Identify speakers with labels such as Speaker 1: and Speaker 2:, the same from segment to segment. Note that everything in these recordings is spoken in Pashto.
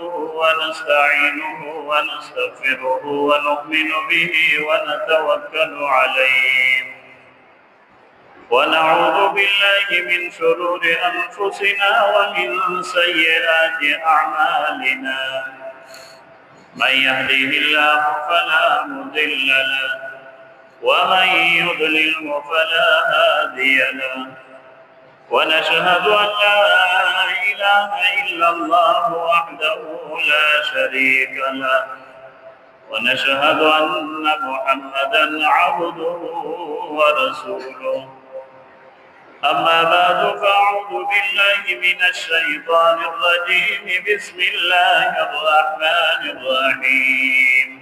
Speaker 1: نحمده ونستعينه ونستغفره ونؤمن به ونتوكل عليه ونعوذ بالله من شرور أنفسنا ومن سيئات أعمالنا من يهده الله فلا مضل له ومن يضلله فلا هادي له ونشهد أن لا إله إلا الله وحده لا شريك له ونشهد أن محمدا عبده ورسوله أما بعد فأعوذ بالله من الشيطان الرجيم بسم الله الرحمن الرحيم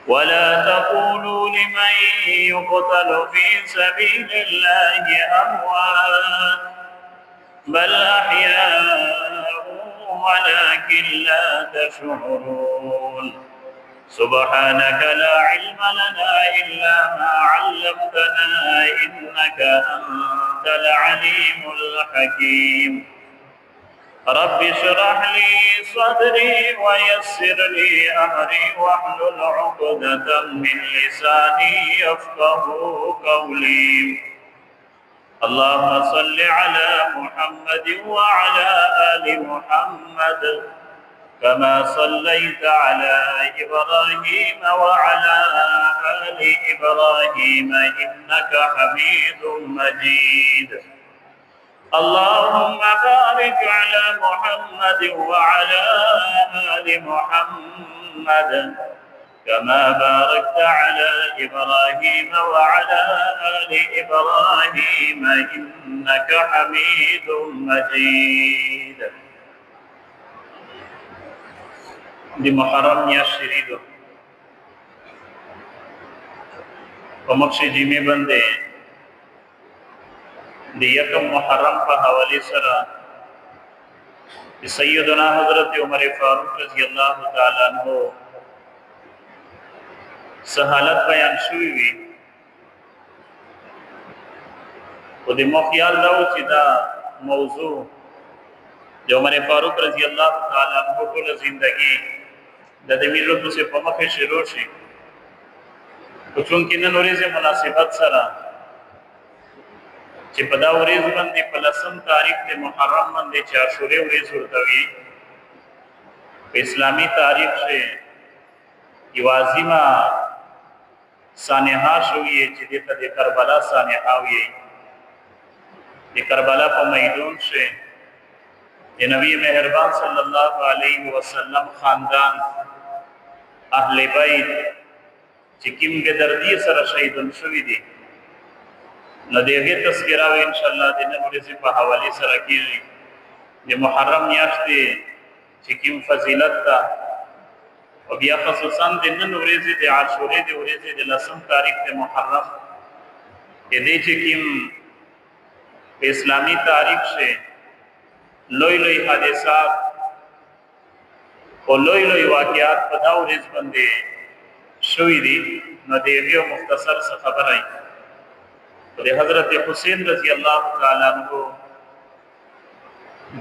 Speaker 1: ولا تقولوا لمن يقتل في سبيل الله أموات بل أحياء ولكن لا تشعرون سبحانك لا علم لنا إلا ما علمتنا إنك أنت العليم الحكيم رب اشرح لي صدري ويسر لي أمري واحلل عقدة من لساني يفقه قولي اللهم صل على محمد وعلى آل محمد كما صليت على إبراهيم وعلى آل إبراهيم إنك حميد مجيد اللهم بارك على محمد وعلى آل محمد كما باركت على إبراهيم وعلى آل إبراهيم إنك حميد مجيد دي محرم يا شريد ومقصد جيمي بندے دی یکم محرم پا حوالی سرا سیدنا حضرت عمر فاروق رضی اللہ تعالیٰ عنہ سہالت بیان شوی وی و دی مخیال داو چی دا موضوع جو عمر فاروق رضی اللہ تعالیٰ عنہ کو زندگی دا دمیلتو سے پمخ شروع شی چونکہ ننوریز مناسبت سرا چې په دا ورځ باندې په لسم تاریخ د محرم باندې چې عاشورې ورځ ورته وي په اسلامي تاریخ کې یو عظیمه سانحه شوې چې د کربلا سانحه وي د کربلا په میدان کې د نبی مهربان صلی الله علیه وسلم خاندان اهل بیت چې کوم بدردی سره شهیدون شوي دي نو دیگه تذکرہ و انشاءاللہ دینه ورزی په حوالی سره کیږي د محرم میاشتې چې کوم فضیلت ده او بیا خصوصا د نن ورزی د عاشورې د ورزی د لسم تاریخ د محرم دې چې کوم په اسلامي تاریخ کې لوی لوی حادثات او لوی لوی واقعات په دا ورځ باندې شوې دي نو دیگه مختصر څه خبره ده حضرت حسین رضی اللہ تعالیٰ عنہ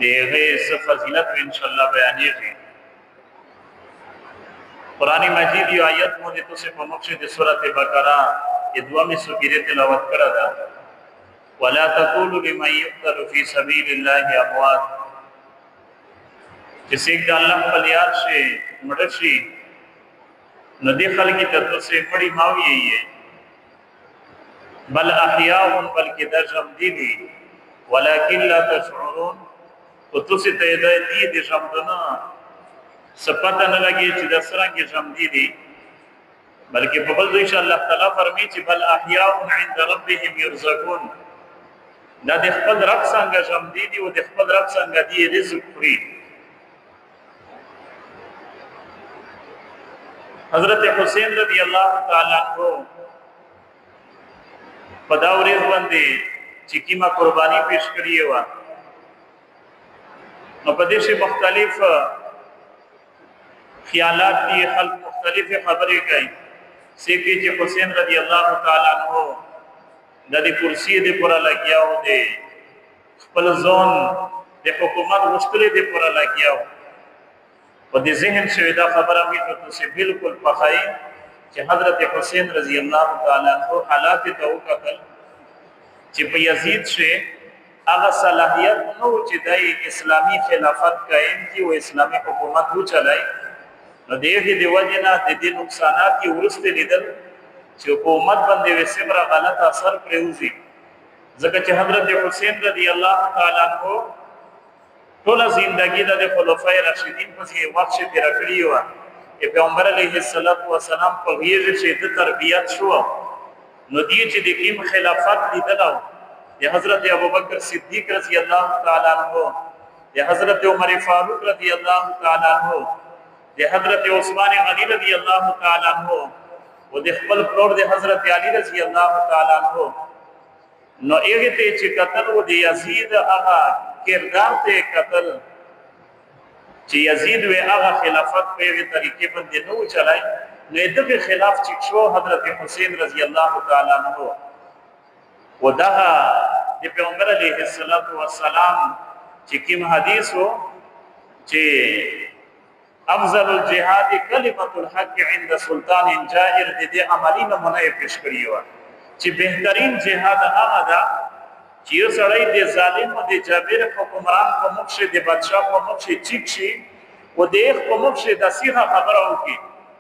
Speaker 1: دیگه اس فضیلت و انشاءاللہ بیانی ہے قرآن مجید یہ آیت مجھے تو سے مقصد سورۃ بقرہ یہ دعا میں سکیرے تلاوت کرا دا وَلَا تَقُولُوا لِمَنْ يُقْتَلُ فِي سَبِيلِ اللَّهِ أَمْوَاتٌ جس ایک دا اللہ پلیار سے مدرشی ندی خلقی تطور سے بڑی ماوی ہے یہ بل احیاء بلکہ در جمدی دی ولیکن لا تشعرون و تسی تیدہ دی دی جمدنا سپتا نلگی چی در سرنگی جمدی دی بلکہ ببلدوش اللہ تعالیٰ فرمی چی بل احیاء عند ربهم یرزقون دا دی خپل رب سنگا جمدی دی و دی خپل رب سنگا دی رزق پوری حضرت حسین رضی اللہ تعالیٰ عنہ پدا ورځ باندې چې کیما قرباني پیش کړی و نو په دې شی مختلف خیالات دي خلق مختلف خبرې کوي سیکي چې حسین رضی الله تعالی عنہ د دې کرسی دې پورا لګیاو دې خپل ځون د حکومت مشکلې دې پورا لګیاو و دې ذهن شوی دا خبره مې ته بالکل پخای چې حضرت حسین رضی الله تعالی عنہ حالات ته وکړل چې په یزید شه هغه صلاحیت نو چې د اسلامی خلافت قائم کی او اسلامی حکومت و چلای نو دغه دی وجنه د دې نقصانات کی ورسته لیدل چې حکومت باندې وسمره غلط اثر پروزي ځکه چې حضرت حسین رضی الله تعالی عنہ ټول ژوندۍ د خلفای راشدین په څیر وخت تیر کړی و پیغمبر علیه الصلاۃ والسلام په غیر چې د تربیت شو نو دی چې د کیم خلافت لیدلو د حضرت ابوبکر صدیق رضی الله تعالی عنہ د حضرت عمر فاروق رضی الله تعالی عنہ د حضرت عثمان غنی رضی الله تعالی عنہ او د خپل پلور د حضرت علی رضی الله تعالی عنہ نو هغه ته چې قتل و د یزید هغه کردار ته قتل چې یزید و هغه خلافت په یوه طریقې باندې نو چلای نو دغه خلاف چې شو حضرت حسین رضی الله تعالی عنہ ودغه د پیغمبر علیه الصلاۃ والسلام چې کوم حدیث وو چې افضل الجهاد کلمۃ الحق عند سلطان جائر دې عملی نمونه پیش کړی و چې بهترین جهاد هغه ده چې یو سړی د ظالم او د جابر حکمران په مخ شه د بادشاہ په مخ شه چیک شي او د په مخ شه د صحه خبره وکړي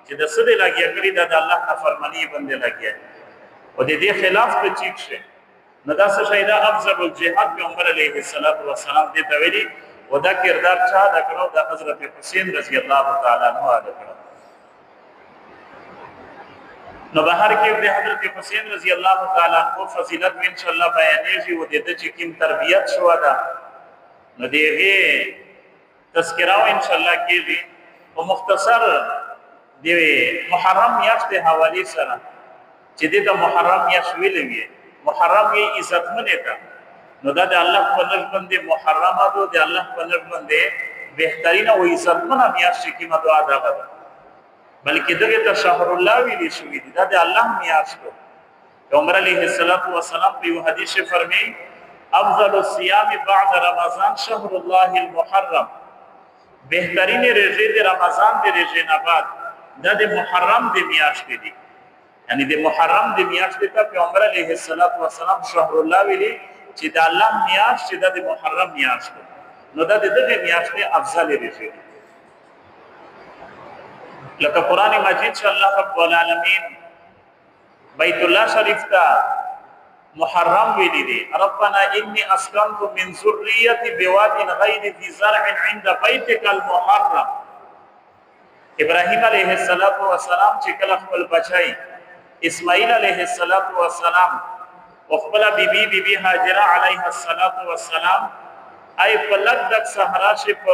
Speaker 1: چې د سده لګیا کړی د الله نافرمانی باندې لګیا او د دې خلاف په چیک شه نو دا څه شي دا افضل الجهاد پیغمبر علیه الصلاۃ والسلام دې ته ویلي او دا کردار چا دا کړو د حضرت حسین رضی الله تعالی عنہ دا کړو نو بهر کې د حضرت حسین رضی الله تعالی عنہ فضیلت ان شاء الله بیانېږي او د دې چې کوم تربیت شو دا نو دغه تذکرہ ان شاء الله کېږي او مختصر د محرم میاشتې حواله سره چې د محرم میاشت ویلې محرم یې عزتمنه ده نو دا د الله په نظر باندې محرم ده د الله په نظر باندې بهترین او عزتمنه میاشت کې مدعا ده بلکې دغه ته شهر الله ویلې شوې ده د الله میاشت پیغمبر علیه الصلاۃ والسلام په حدیث فرمایي افضل الصيام بعد رمضان شهر الله المحرم بهترین روزه د رمضان د روزې نه بعد د محرم د میاشت دي یعنی د محرم د میاشت ته پیغمبر علیه الصلاۃ والسلام شهر الله ویلي چې د الله میاشت چې د محرم میاشت نو د دغه میاشت افضل روزه لکه قران مجید چې الله رب العالمین بیت الله شریف ته محرم ویلي دي ربنا انی اسکنت من ذریتی بواد غیر ذی زرع عند بیتک المحرم ابراهیم علیه السلام چې کله خپل بچای اسماعیل علیه السلام او خپل بیبي هاجره علیه السلام ای په لږ صحرا شپ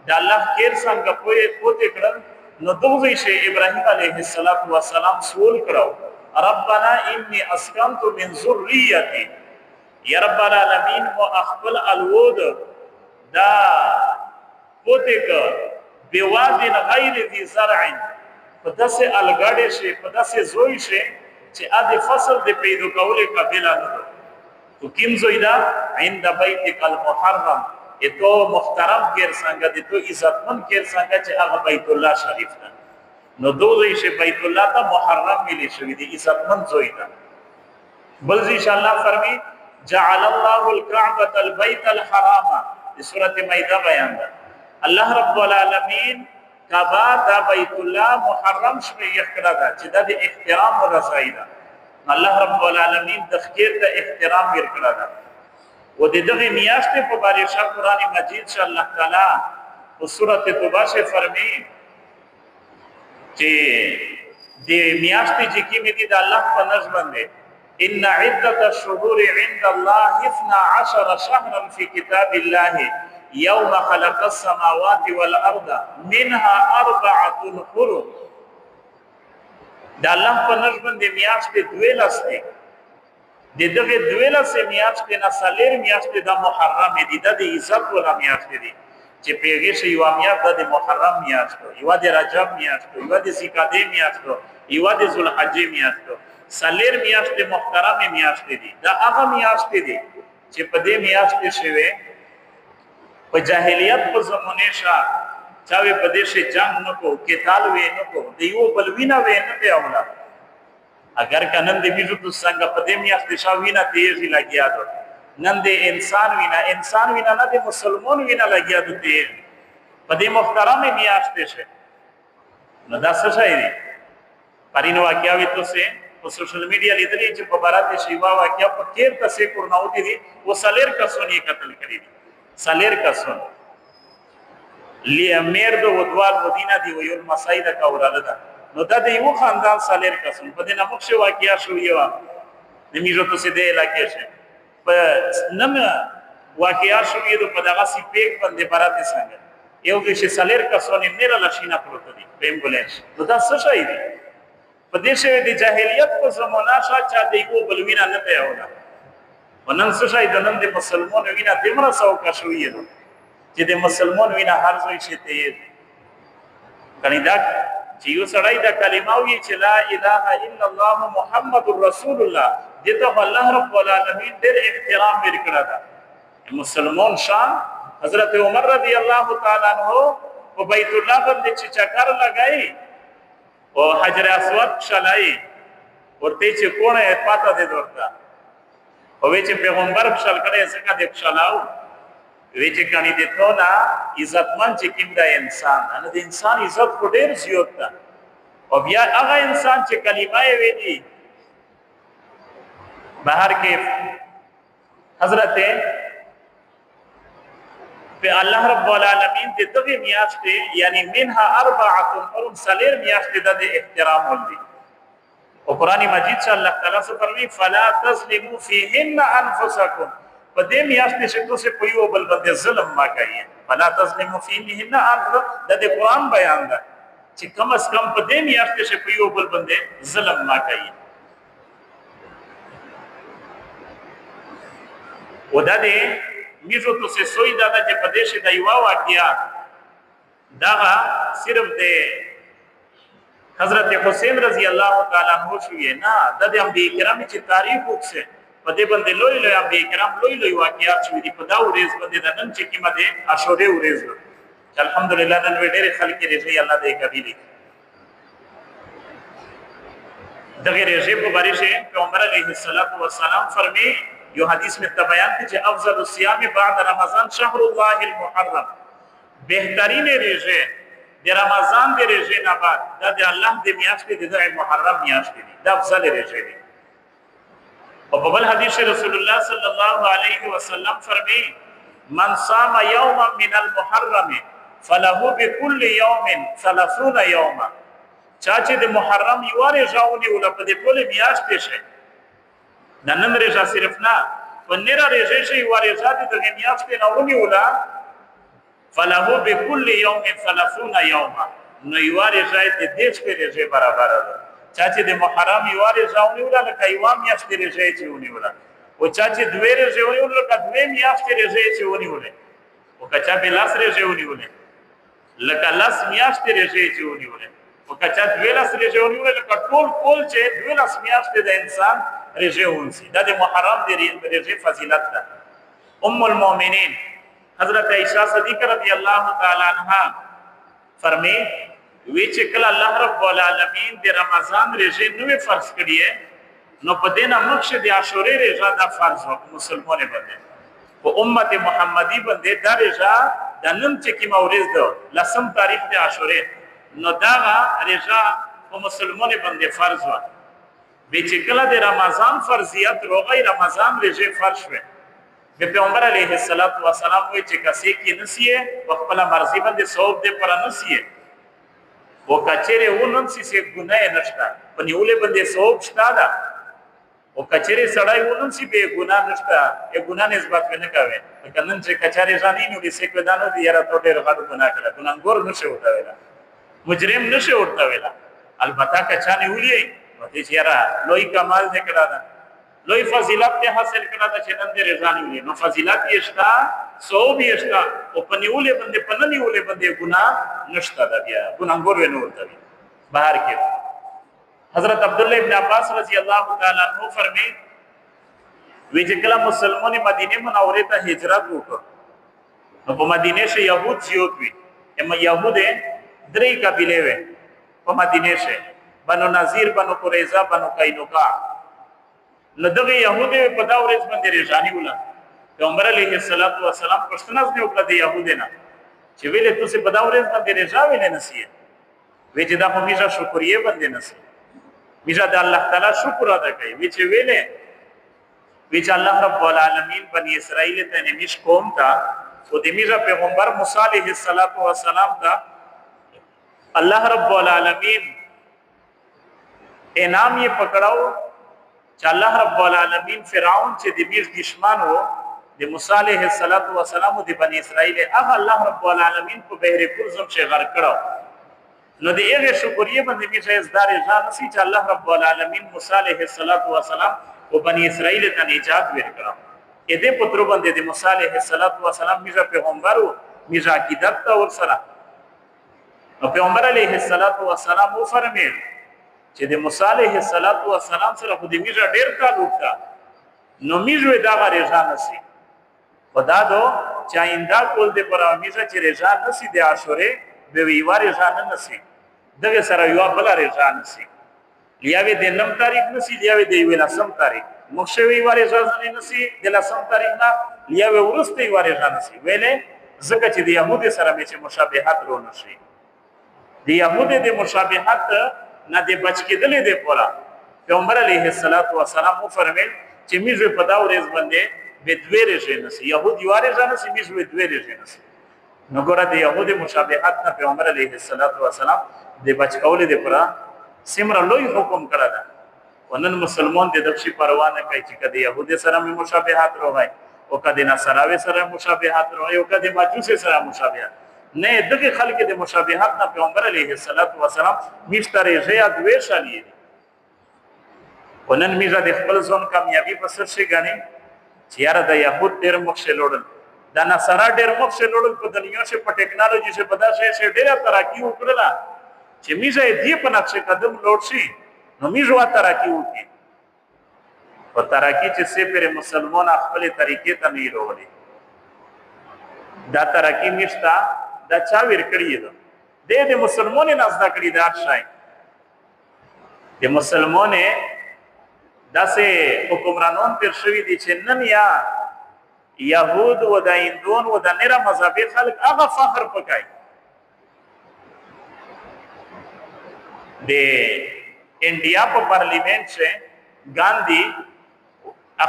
Speaker 1: د الله کیر څنګه پوهه کړل نو دوی شي ابراهیم علیه السلام سوال کړو ربنا انی اسکنت من ذریتی یا رب العالمین او خپل الود دا پوهه ک بواد غیر ذی زرع پداسه الګاډه شي پداسه زوی شي چې اده فصل د پیدا کولې قابل نه تو کیم زویدا عند بیتک المحرم اتو محترم کیر څنګه د تو عزتمن کیر څنګه چې هغه بیت الله شریف ده نو دوی شي بیت الله ته محرم ملي شوی دی عزتمن زویدا بل ان شاء الله فرمی جعل الله الكعبه البيت الحرام د سوره مائده بیان ده الله رب العالمین کعبه دا بیت الله محرم شوی یخکړه دا چې د احترام او رضای ده الله رب العالمین د خیر ته احترام ورکړه دا و دغه میاشت په باره شاه قران مجید چې الله تعالی په سوره توبه کې فرمایي چې د میاشت چې کیمه دي د الله په نظم باندې ان عدة الشهور عند الله 12 شهرا في كتاب الله يوم خلق السماوات والارض منها 4 حرم د الله په نظم باندې میاشت دوه لسته د دغه دوه لسته میاشت نه سالر میاشت د محرم دي د عزت ولا میاشت دي چې پیږي شي یو میاشت د محرم میاشت یو د رجب میاشت یو د ذوالقعده میاشت یو د ذوالحجه میاشت سالر میاشت محترم میاشت دي دا هغه میاشت دي چې په دې میاشت شوه په جاهلیت په زمانه شاه چاوي پدیش جنگ نکو قتال وې نکو دیو بلوینا وې نه په اوله اگر کنن دې بیزو تو څنګه پدې میاشت شاوینا تیزی لګیا دو نن دې انسان وینا نه دې مسلمان وینا لګیا دو تیز پدې محترم میاشت شه نو دا څه شي دي پرینو واقعیا تو سه په سوشل میډیا لیدلې چې په بارات شیوا واقعیا په کیر تاسو کورناو دي و سالیر کسونی قتل کړی دي سالیر کسون لی امیر دو ودوال مدینه دی ویل مسایده کا اوراله ده نو دا د یو خاندان سالیر کسون په دې نامخ شو واقعیا شو یو نمیجو ته سي دې علاقې شه په نن واقعیا شو یو په دغه سی پیک باندې بارات څنګه یو چې سالیر کسون نه را لښینا پروت دي په امبولانس نو دا څه شي دي په دې شوی د جاهلیت په زمانہ شاته د یو بلوینا نه پیاوله ونن څه شي د نن د مسلمان وینا دمر سو کا شوی نو چې د مسلمان وینا هر څه شي ته کني دا چې یو سړی د کلمه وی چې لا اله الا الله محمد رسول الله دته الله رب العالمین ډېر احترام ورکړه دا مسلمان شان حضرت عمر رضی الله تعالی عنہ په بیت الله باندې چې چکر لګای او حجر اسود شلای ورته چې کونه پاته دې ورته او چې پیغمبر خپل کړي څنګه دې شلاو وی چې کانی دې ته نا عزتمن چې کیند انسان ان د انسان عزت کو ډېر زیات ده او بیا هغه انسان چې کلمه یې ویلي بهر کې حضرت په الله رب العالمین دې دغه میاشتې یعنی منها اربعه قرون سلیر میاشتې د احترام ولدي او قران مجید چې الله تعالی څه فرمایي فلا تظلموا فيهن انفسكم په دې میاشتې چې تاسو په یو بل باندې ظلم ما کوي فلا تظلموا فيهن انفسكم د قران بیان ده چې کم از کم په دې میاشتې چې په یو بل باندې ظلم ما کوي ودا دې میجو تو سے سوئی دادا چې په دې شي د یو واقعیا دا صرف د حضرت حسین رضی الله تعالی عنہ شوی نه د انبیاء کرام چې تاریخ وکړي په دې باندې لوی انبیاء کرام لوی واقعات شوی دي په دا ورځ باندې د نن چې کیمه ده عاشوره ورځ الحمدلله نن ډېر خلک رضی الله دې قبیله دغه رژه په باره شه پیغمبر علیه الصلاۃ والسلام فرمی یو حدیث میں بیان تھی کہ افضل الصیام بعد رمضان شهر الله المحرم بهترین رژه د رمضان د رژه نه بعد د الله د میاشتې د محرم میاشتې د افضل رژه دی او په بل حدیث رسول الله صلی الله علیه وسلم فرمی من صام یوما من المحرم فله بكل يوم 30 یوما چا چې د محرم یو رژاونی ول په دې ټول میاشتې شه نن رژه صرف نه ونره رژه شي یو رژه د میاشتې نه ونی ولا فله بكل يوم 30 یوما نو یو رژه د دې په رژه برابر ده چا چې د محرم یو رژاونی ول لکه یو میاشتې رژه چې ونی ولا او چا چې دوه رژه ونی ول لکه دوه میاشتې رژه چې ونی ول او کچا به لاس رژه ونی ول لکه لاس میاشتې رژه چې ونی ول او کچا دوه لاس رژه ونی ول لکه ټول چې دوه لاس میاشتې د انسان رژه ونسی دا د محرم د رژه فضیلت ده ام المؤمنین حضرت عائشہ صدیقہ رضی اللہ تعالی عنہا فرمی وی چې کله الله رب العالمین د رمضان رژه نو فرض کړی نو په دینه مخشه د عاشوره رژه د فرض وکړ مسلمانې باندې په امت محمدی باندې د رژه د نن چې کی مورز ده لسم تاریخ د عاشوره نو دا رژه په مسلمانې باندې فرض وکړ به چې کله د رمضان فرضیت روغی رمضان رژه فرض شوه به پیغمبر علیه الصلاۃ والسلام وی چې کسي کې نسیه په خپل مرضی باندې ثواب دې پر نسیه او کچره ونن سي ګناه نشته په نیولې باندې ثواب شته دا او کچره سړی ونن سي به ګناه نشته یې ګناه نسبت نه کوي کنن چې کچاره ځانې نو دې څه کدانو دې یاره ته ډېر غټ ګناه کړه ګناګور نشي وتا ویلا مجرم نشي وتا ویلا البته کچانه ولي چې یاره لوی کمال دې کړه دا لوی فضیلت ته حاصل کړه دا چې نن دې رضانی وي نو فضیلت یې شته ثواب یې شته او په نیولې باندې په نه نیولې باندې ګناه نشته دا بیا ګناګور ونه ورته بهر کې حضرت عبد الله ابن عباس رضی الله تعالی عنہ فرمایي وی چې کله مسلمانې مدینه منوره ته هجرت وکړ نو په مدینه کې يهود زیات وي اما يهود درې قبيله وې په مدینه شه بنو نذیر بنو قریظه بنو قینقاع نو دغه يهود په دا ورځ باندې رضانی ولا پیغمبر علیه الصلاۃ والسلام پښتنه نه وکړه د يهودنا چې ویلې تاسو په دا ورځ باندې رضا ویلې نسی وی چې دا په میژه شکرې باندې نسی میژه د الله تعالی شکر ادا کوي وی چې ویلې وی چې الله رب العالمین بنی اسرائیل ته نمیش قوم تا او د میژه پیغمبر موسی علیه السلام تا الله رب العالمین انعام یې پکړاو چې الله رب العالمین فرعون چې د میژ دشمن وو د موسی علیه السلام د بنی اسرائیل هغه الله رب العالمین په بحر کلثوم کې غرق کړو نو د هغه شکرې باندې میژه ازدار ځان نسی چې الله رب العالمین موسی علیه السلام او بنی اسرائیل ته نجات ورکړه اې دې پتر باندې د موسی علیه السلام میژه پیغمبر او میژه عقیدت ته ورسره او پیغمبر علیه السلام او فرمایي چې د موسی علیه السلام سره خو د میژه ډیر تعلق تا نو میژه دا غریزه نسی خدا دو چایندا کول دې پر میژه چې رضا نسی د عاشوره به ویواره ځان نسی دغه سره یو بل رضا نسی لیاوی د نم تاریخ نسی لیاوی د یو لسم تاریخ مخشوی واره ځان نسی د لسم تاریخ نه لیاوی ورسته واره ځان نسی ویلې زکه چې د يهود سره مې چې مشابهت رو نشي د يهود د مشابهت نه د بچ کېدلې د پورا پیغمبر علیه السلام فرمایل چې میږي په دا ورځ باندې به دوی رژه نسی يهود یواره ځان نسی میږي دوی رژه نسی نو ګوره د يهود مشابهت نه پیغمبر علیه السلام د بچ کولې د پورا سمره لوی حکم کړی دا ونن مسلمان د دښي پروا نه کوي چې کدی يهود سره مشابهت روای او کدی نصراوی سره مشابهت روای او کدی مجوس سره مشابهت نه دغه خلک د مشابهت نه پیغمبر علیه السلام مشتری زیاد وې شالي ونن میزه د خپل ځون کامیابی په سر شي غني چې یاره د يهود ډیر مخشه لوړل دا نصرا ډیر مخشه لوړل په دنیا کې په ټیکنالوژي کې په داسې شي ډیره ترقی وکړه چې میزه دې په نقشه قدم لوړ شي نو میزه ترقی وکړي او ترقی چې سه پر مسلمان خپل طریقې ته نه وروړي دا ترقی نشتا دا چا ور کړی دی د مسلمانې نازدا کړی دا شای د مسلمانې داسې حکمرانان تر شوی دي چې نن یا يهود و د هندون و د نره مذهبي خلک هغه فخر پکای د انډیا په پارلیمنت کې ګاندھی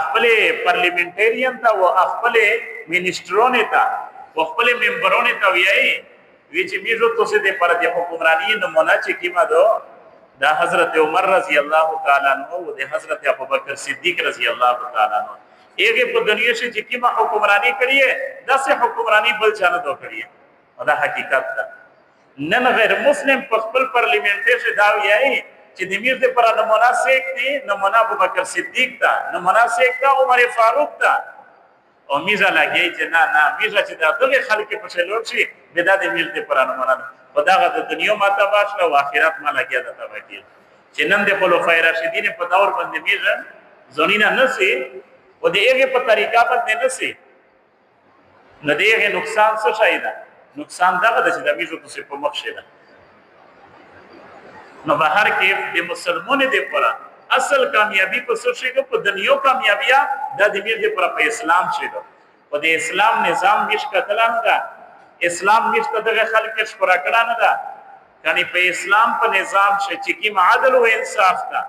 Speaker 1: خپل پارلیمنټریان ته او خپل منسټرونه ته او خپل ممبرونه ته ویایي چې میږي تاسو د پر د حکمرانی نمونه چې کیما دو دا حضرت عمر رضی الله تعالی عنہ او د حضرت ابوبکر صدیق رضی الله تعالی عنہ ایک په دنیا کې چې کیما حکمرانی کړی ہے داسې حکمرانی بل چانه دو کړی ہے دا حقیقت ده نن غیر مسلم په خپل پارلیمنت کې دا ویایي چې د میر د پر نمونه سیک دي نمونه ابوبکر صدیق تا نمونه سیک تا عمر فاروق تا او میزه لګی چې نه میزه چې دغه خلک په شلور شي بدا د میر د پر نمونه خداغه د دنیا ماته باشله او آخرت ما لګیا ده تبکی چې نن د خلفای راشدین په دور باندې میزه زونینا نسی او دغه په طریقه باندې نسی نه دغه نقصان څه شي ده نقصان دغه د چې د میزه تاسو په مخ شي ده نو بهر کې د مسلمانانو د پره اصل کامیابی په څه شي په دنیا کامیابی د دې د پره په اسلام شي ده او د اسلام نظام مش کتلان ده اسلام مشته دغه خلک شکر کړه نه ده یعنی په اسلام په نظام شي چې کیم عدل او انصاف ده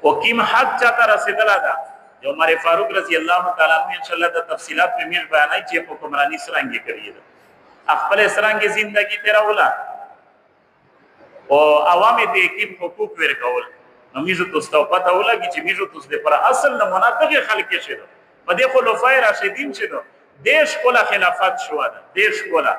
Speaker 1: او کیم حق چاته رسیدل ده جو عمر فاروق رضی الله تعالی عنہ ان شاء الله د تفصيلات په میر بیانای چې حکمرانی سرانګي کړی ده خپل سرانګي ژوندۍ تیرا ولا او عوام دې کیم حقوق ورکول نو میزه تاسو پته ولګي چې میزه تاسو د پر اصل نمونه دغه خلک شي په دې خلفای راشدین شي دیش کولا خلافت شو ده دیش کولا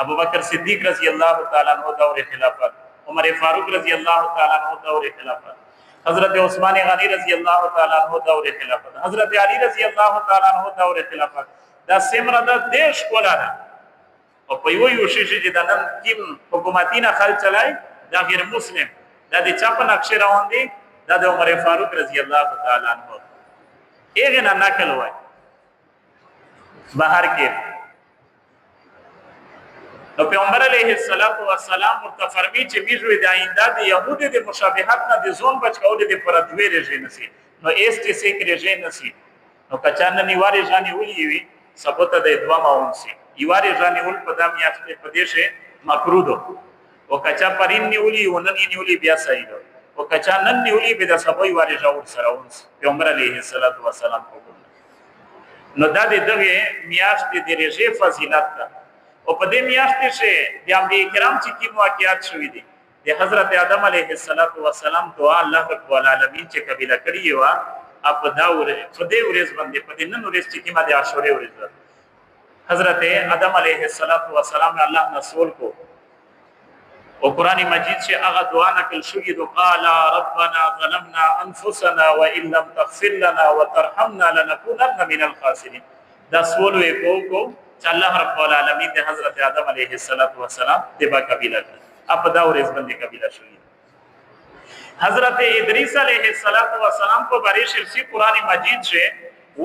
Speaker 1: ابو بکر صدیق رضی الله تعالی عنہ دور خلافت عمر فاروق رضی الله تعالی عنہ دور خلافت حضرت عثمان غنی رضی الله تعالی عنہ دور خلافت حضرت علی رضی الله تعالی عنہ دور خلافت دا سمره د دیش کولا ده او په یو شي چې د نن کیم حکومتینه خل چلای دا غیر مسلم دا د چا په نقشه روان دي دا د عمر فاروق رضی الله تعالی عنہ ایغه نه نقل وای بهر کې نو پیغمبر علیه الصلاۃ والسلام متفرمی چې میږي د آینده د يهودي د مشابهت نه د زون بچ کول د پرتوی رژې نسی نو ایست سیک رژې نسی نو کچانه نیواري ځاني ولي وي ثبوت د دوه ماونسي یواري ځاني ول په دام یا په دیشه مکرودو او کچا پرین نیولي ونن نیولي بیا صحیح دو او کچا نن نیولي به د سبوي واري ځاور سره ونس پیغمبر علیه الصلاۃ والسلام نو دا دغه میاشت د رژې فضیلت ده او په دې میاشت کې د انبیاء کرام چې کوم واقعات شوې دي د حضرت آدم علیه السلام دعا الله رب العالمین چې قبول کړی و اپ دا په دې ورځ باندې په دې نن ورځ چې کومه د عاشورې ورځ حضرت آدم علیه السلام الله نسول کو او قران مجید چې هغه دعا نقل شوې دو قال ربنا ظلمنا انفسنا وان لم تغفر لنا وترحمنا لنكونن من الخاسرين دا سوال وې کو چې الله رب العالمین د حضرت آدم علیه السلام تبا قبول کړ اپ دا ورځ باندې قبول شوې حضرت ادریس علیه السلام کو بارے شرسی قران مجید سے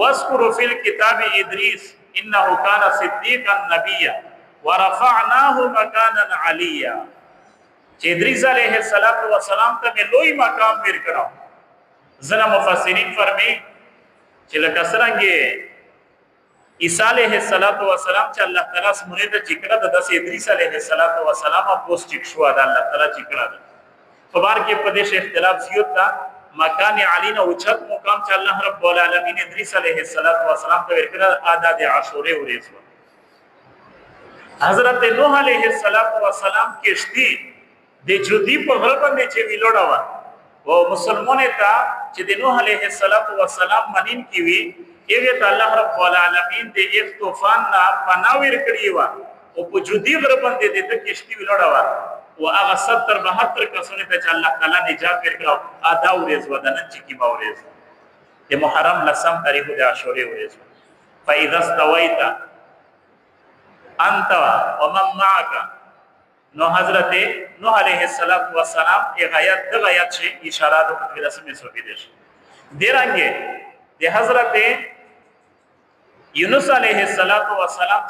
Speaker 1: واذکر فی الکتاب ادریس انه کان صدیقا نبیا ورفعناه مکانا علیا چې ادریس علیه السلام ته لوی مقام ورکړو زنا مفسرین فرمایي چې لکه څنګه عیسی علیه السلام چې الله تعالی سمونه ته چیکړه د ادریس علیه السلام پوسټ چیک شو د الله تعالی چیکړه په بار کې په دې اختلاف زیات تا مکان علی نه اوچت مقام چې الله رب العالمین ادریس علیه السلام ته ورکړه عادت عاشورې ورځ حضرت نوح علیه السلام کشتی د جودی په غره باندې چې ویلوړه و او مسلمانې ته چې د نوح علیه السلام منین کی وی ایغه ته الله رب العالمین د ایک طوفان نه پناه ورکړی و او په جودی غره باندې د کشتی ویلوړه و او هغه 70 72 کسونه ته الله تعالی نجات ورکړو ادا ورځ ودانه چې کی باورځ د محرم لسم تاریخ د عاشورې ورځ فاذا استويت انت ومن معك نو حضرت نوح علیہ السلام غایت د غایت شي اشارات په رسمي سو کې دي دیرانګه د حضرت یونس علیہ السلام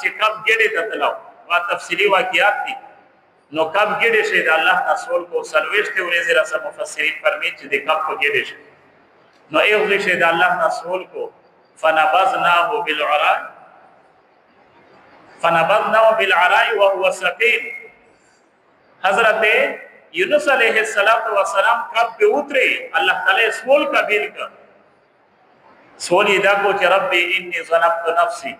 Speaker 1: چې کب ګډه تتلو وا تفصیلی واقعات دي نو کب ګډه شه د الله رسول کو سرويشته ورزه رسم مفسرین فرمایي چې د کب کو ګډه شه نو ایو شه د الله رسول کو فنبذناه بالعراء وهو سقيم حضرت یونس علیہ السلام کب پہ اترے اللہ تعالی سوال قبیل کا سوال ادا کو کہ رب انی ظلمت نفسی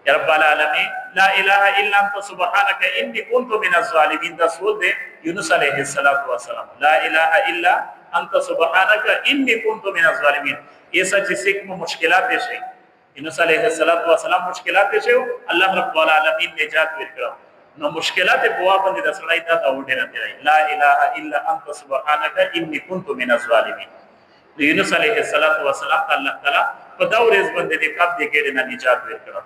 Speaker 1: یا رب العالمین لا الہ الا انت سبحانک انی کنت من الظالمین دا سوال دے یونس علیہ السلام لا الہ الا انت سبحانک انی کنت من الظالمین یہ سچ سکھ میں مشکلات ہے یونس علیہ السلام مشکلات ہے اللہ رب العالمین نجات ورکڑا نو مشکلات په باندې د سړی دا وډه راځي لا اله الا انت سبحانك اني كنت من الظالمين یونس علیه السلام الله تعالی په دا ورځ باندې د کب د ګډ نه نجات ورکړه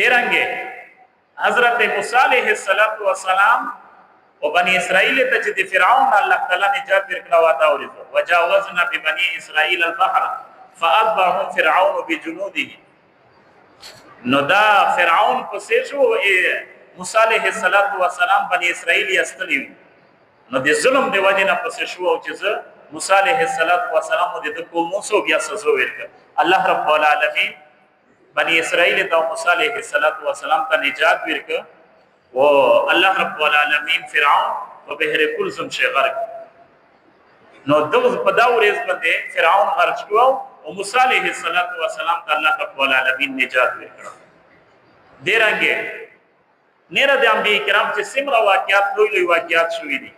Speaker 1: دیرانګه حضرت موسی علیه السلام او بنی اسرائیل ته چې د فرعون الله تعالی نجات ورکړه واده ورته وجاوزنا ببني اسرائيل البحر فاصبحوا فرعون بجنوده نو دا فرعون پسې شو موسی علیه السلام بنی اسرائیل استلی نو د ظلم دی وجه نه پسې شو او چې موسی علیه السلام د قوم سو بیا سزا ورکړه الله رب العالمین بنی اسرائیل ته موسی علیه السلام ته نجات ورکړه او الله رب العالمین فرعون په بحر کلثم شي غرق نو دغه په دا ورځ باندې فرعون غرق شو او موسی علیہ السلام ته الله رب العالمین نجات ورکړه دیرانګه نیر د انبیاء کرام چې سمره واقعات لوی واقعات شوې دي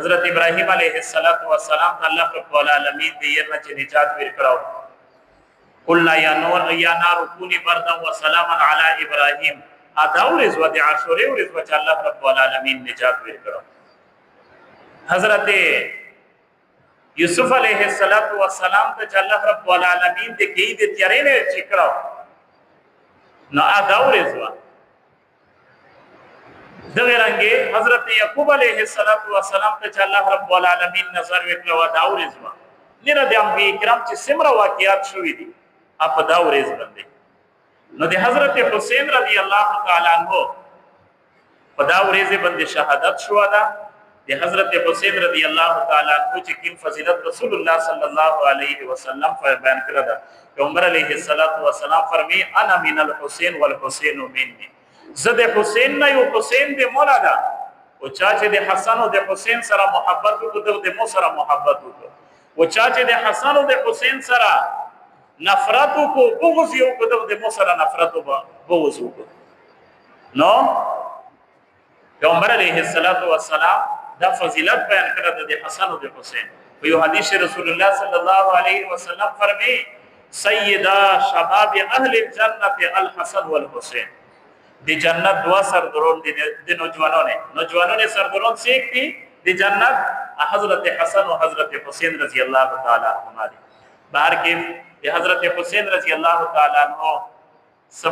Speaker 1: حضرت ابراهیم علیہ السلام ته الله رب العالمین دې نه چې نجات ورکړه قلنا یا نور یا نار کونی بردا و سلاما علی ابراهیم اداورز و د عاشورې ورځ چې الله رب العالمین نجات ورکړه حضرت یوسف علیہ السلام ته الله رب العالمین د کې د تیارې نه چکړو نو اداورز و دغه رنګه حضرت یعقوب علیہ السلام ته الله رب العالمین نظر وکړو اداورز و نیر د انبیاء کرام چې سمره واقعات شوې دي اپ داورز باندې نو د حضرت حسین رضی الله تعالی عنہ پدا ورځ باندې شهادت شو دا د حضرت حسین رضی الله تعالی عنہ چې کوم فضیلت رسول الله صلی الله علیه وسلم بیان کړی دا پیغمبر علیه الصلاۃ والسلام فرمی انا من الحسین والحسین مني زه د حسین نه یو حسین د مولا دا او چا چې د حسن او د حسین سره محبت وکړو د مو سره محبت وکړو او چا چې د حسن او د حسین سره نفرت کو بغض یو کو د مو سره نفرت او بغض وکړو نو پیغمبر علیه الصلاۃ والسلام دا فضیلت بیان کړه د حسن او د حسین په یو حدیث رسول الله صلی الله علیه وسلم فرمی سیدا شباب اهل الجنه الحسن والحسین د جنت دوا سردرون د نوجوانوں سردرون سیک تھی د جنت حضرت حسن و حضرت حسین رضی اللہ تعالی عنہ باہر کے حضرت حسین رضی اللہ تعالی عنہ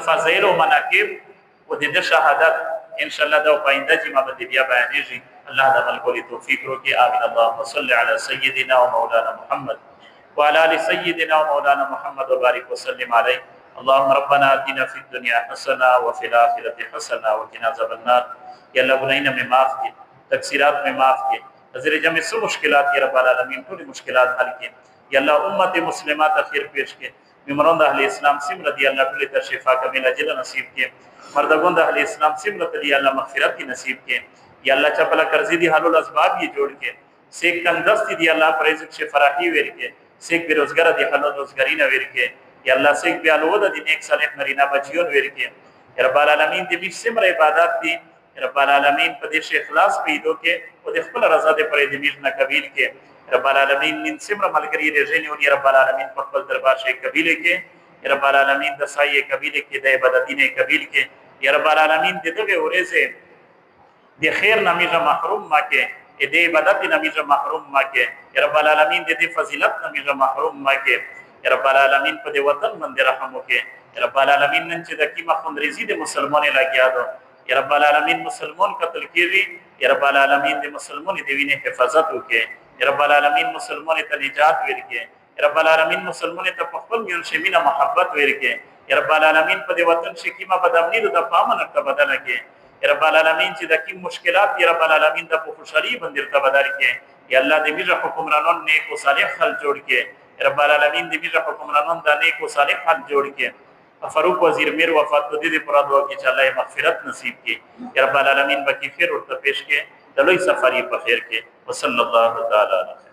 Speaker 1: فضائل و مناقب و د شهادت انشاءاللہ دا پاینده چې ما باندې بیا بیانېږي الله د عمل کولو توفیق وکړي آمین اللهم صل علی سیدنا و مولانا محمد وعلى ال سيدنا ومولانا محمد وبارك وسلم عليه اللهم ربنا آتنا في الدنيا حسنه وفي الاخره حسنه وقنا عذاب النار یا الله ګناہوں میں معاف کړي تقصیرات میں معاف کړي حضرت جمع سو مشکلات یا رب العالمین ټول مشکلات حل کړي یا الله امت مسلمات اخیر پیش کړي بیماران اهل اسلام سیم رضی الله ټول ته شفا کامل اجر نصیب کړي مردگان اهل اسلام سیم رضی الله مغفرت کی نصیب کړي یا الله چپلا قرضی دی حل الاسباب یہ جوڑ کے سیک تندرستی دی الله پر رزق سے فراحی ور کے سیک بیروزگار دی حل روزگاری نہ ور کے یا الله سیک بیالو د دین ایک صالح نرینا بچیون ور کے یا رب العالمین دی سمر عبادت دی رب العالمین په دې اخلاص پیدو کې او د خپل رضا دې پر دې میرنا قبیل کې رب العالمین من سمر ملګری رجنی او رب العالمین په خپل دربار شي قبیل کې رب العالمین د سایه قبیل کې د عبادت دین قبیل کې یا رب العالمین دې دغه ورزه د خیر نمیزه محروم ما کې دې عبادت نمیزه محروم ما کې یا رب العالمین دې فضیلت نمیزه محروم ما کې یا رب العالمین په دې وطن باندې رحم وکې یا رب العالمین نن چې د کیما خوندریزي د مسلمانانو لګیا دو یا رب العالمین مسلمان قتل کیږي یا رب العالمین د مسلمان دی وینه حفاظت وکې یا رب العالمین مسلمان ته نجات ورکې یا رب العالمین مسلمان ته په خپل ژوند شمینه محبت ورکې یا رب العالمین په دې وطن شي کیما بدامنی د پامن ته بدل کې یا رب العالمین چې د کی مشکلات یا رب العالمین د خوشحالي باندې ته بدل کې یا الله دې میرا حکمرانان نیک او صالح خل جوړ کې یا رب العالمین دې میرا حکمرانان د نیک او صالح خل جوړ کې فاروق وزیر میر وفات تو دې پر دعا کې چې الله مغفرت نصیب کړي یا رب العالمین بکی خیر ورته پیش کې د لوی سفری په خیر کې وصلی الله تعالی علیه